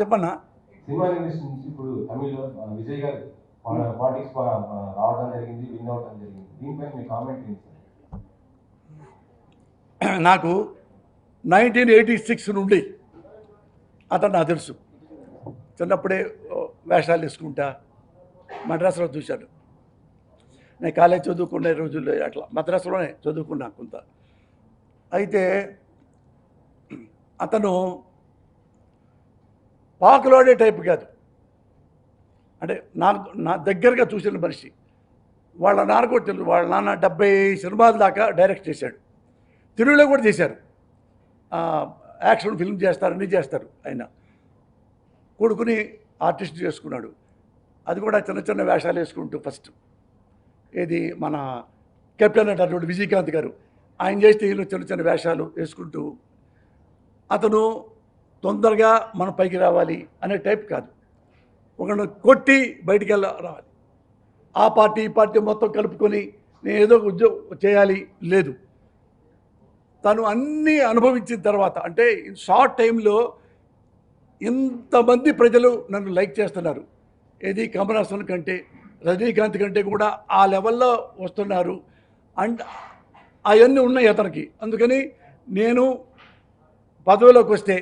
చెప్పన్నా. Cinema industry నుంచి ఇప్పుడు తమిళ్లో విజయ్ గారు పాలిటిక్స్ రావడం జరిగింది, విన్ అవడం జరిగింది. దీనిపై మీ కామెంట్ ఏంటి? నాకు 1986 నుండి అతను నాకు తెలుసు. చిన్నప్పుడే వేషాలు వేసుకుంటా మద్రాసులో చూశాడు. నేను కాలేజ్ చదువుకునే రోజుల్లో అట్లా మద్రాసులోనే చదువుకున్నా కొంత. అయితే అతను పాకులాడే టైప్ కాదు. అంటే నా దగ్గరగా చూసిన మనిషి. వాళ్ళ నాన్న కూడా తెలుసు. వాళ్ళ నాన్న 70 సినిమాల దాకా డైరెక్ట్ చేశాడు. తెలుగులో కూడా చేశారు. యాక్షన్ ఫిల్మ్ చేస్తారు, అన్నీ చేస్తారు. ఆయన కొడుకుని ఆర్టిస్ట్ చేసుకున్నాడు. అది కూడా చిన్న చిన్న వేషాలు వేసుకుంటూ ఫస్ట్ ఏది మన కెప్టెన్ అంటారు విజయకాంత్ గారు, ఆయన చేస్తే ఈయన చిన్న చిన్న వేషాలు వేసుకుంటూ అతను తొందరగా మన పైకి రావాలి అనే టైప్ కాదు. ఒకళ్ళు కొట్టి బయటికి రావాలి, ఆ పార్టీ ఈ పార్టీ మొత్తం కలుపుకొని నేను ఏదో ఉద్యోగం చేయాలి లేదు. తను అన్నీ అనుభవించిన తర్వాత, అంటే షార్ట్ టైంలో ఇంతమంది ప్రజలు నన్ను లైక్ చేస్తున్నారు. ఏది కమల్ హాసన్ కంటే, రజనీకాంత్ కంటే కూడా ఆ లెవెల్లో వస్తున్నారు. అండ్ అవన్నీ ఉన్నాయి అతనికి. అందుకని నేను పదవిలోకి వస్తే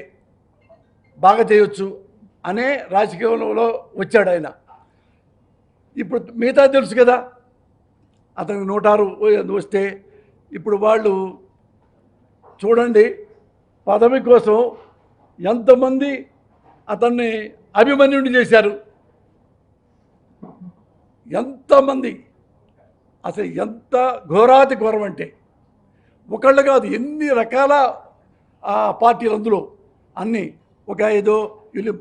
బాగా చేయొచ్చు అనే రాజకీయంలో వచ్చాడు ఆయన. ఇప్పుడు మిగతా తెలుసు కదా, అతనికి 106 వస్తే ఇప్పుడు వాళ్ళు చూడండి పదవి కోసం ఎంతమంది అతన్ని అభిమన్యుడిని చేశారు. ఎంతమంది, అసలు ఎంత ఘోరాతి ఘోరం అంటే ఒకళ్ళు కాదు, ఎన్ని రకాల పార్టీలు అందులో అన్నీ. ఏదో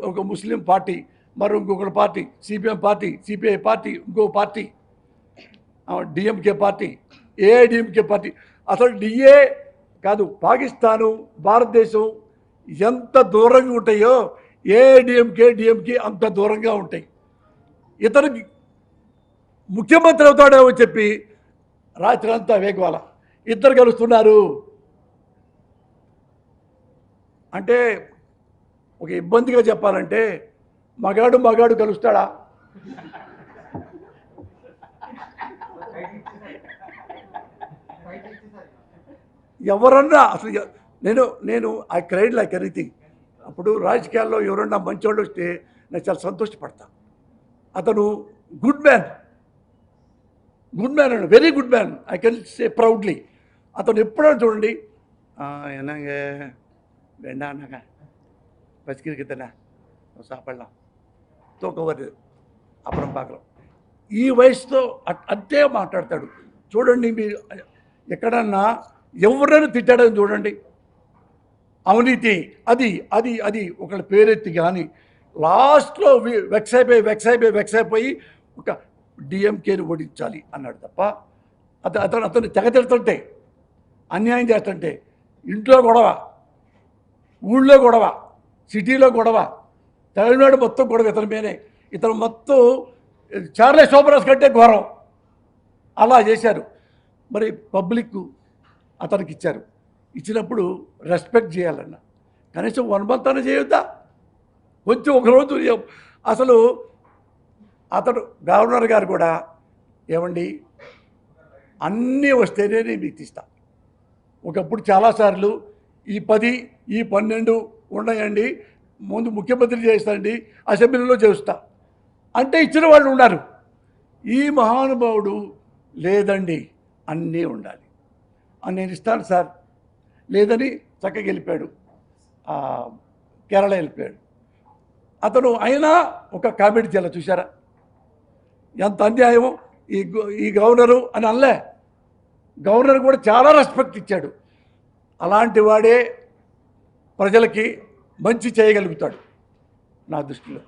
ఒక ముస్లిం పార్టీ, మరి ఇంకొకటి party, CPM party, CPI party, ఇంకో party, DMK party, AIADMK party. అసలు డిఏ కాదు, పాకిస్తాను భారతదేశం ఎంత దూరంగా ఉంటాయో ఏఐడిఎంకే డిఎంకే అంత దూరంగా ఉంటాయి. ఇతనికి ముఖ్యమంత్రి అవుతాడేమో చెప్పి రాత్రి అంతా వేగవాల ఇద్దరు కలుస్తున్నారు. అంటే ఒక ఇబ్బందిగా చెప్పాలంటే మగాడు కలుస్తాడా? ఎవరన్నా అసలు నేను ఐ క్రైడ్ లైక్ ఎనీథింగ్. అప్పుడు రాజకీయాల్లో ఎవరన్నా మంచోళ్ళు వస్తే నేను చాలా సంతోషపడతా. అతను గుడ్ మ్యాన్ అండి, very good man, I can say proudly. అతను ఎప్పుడైనా చూడండి என்னங்க வேண்டானாங்க பசிக்கிறதுனா சாப்பிடலாம் தூக்கம் வருது அப்புறம் பார்க்கலாம். ఈ వయసుతో అంతే మాట్లాడతాడు. చూడండి మీరు ఎక్కడన్నా ఎవరైనా తిట్టాడని చూడండి, అవినీతి అది అది అది ఒకళ్ళ పేరెత్తి కానీ లాస్ట్లో వెక్స్ అయిపోయి ఒక డిఎంకేని ఓడించాలి అన్నాడు తప్ప అతను తెగతిడుతుంటే, అన్యాయం చేస్తుంటే, ఇంట్లో గొడవ, ఊళ్ళో గొడవ, సిటీలో గొడవ, తమిళనాడు మొత్తం గొడవ ఇతని మీదే. ఇతను మొత్తం చార్లే శోభరాజ్ కంటే ఘోరం అలా చేశారు. మరి పబ్లిక్ అతనికి ఇచ్చారు. ఇచ్చినప్పుడు రెస్పెక్ట్ చేయాలన్న, కనీసం 1 month అన్న చేయొద్దా? కొంచెం ఒకరోజు అసలు అతడు గవర్నర్ గారు కూడా ఏమండి అన్నీ వస్తేనే నేను మీకు తీస్తా. ఒకప్పుడు చాలాసార్లు ఈ 10 ఈ 12 ఉన్నాయండి, ముందు ముఖ్యమంత్రి చేస్తానండి, అసెంబ్లీలో చేస్తా అంటే ఇచ్చిన వాళ్ళు ఉన్నారు. ఈ మహానుభావుడు లేదండి అన్నీ ఉండాలి అని నేను ఇస్తాను సార్ లేదని చక్కగా వెళ్ళిపోయాడు, కేరళ వెళ్ళిపోయాడు. అతను అయినా ఒక కామెడీ చేయాలి. చూసారా ఎంత అన్యాయమో ఈ గవర్నరు అని అనలే. గవర్నర్ కూడా చాలా రెస్పెక్ట్ ఇచ్చాడు. అలాంటి వాడే ప్రజలకి మంచి చేయగలుగుతాడు నా దృష్టిలో.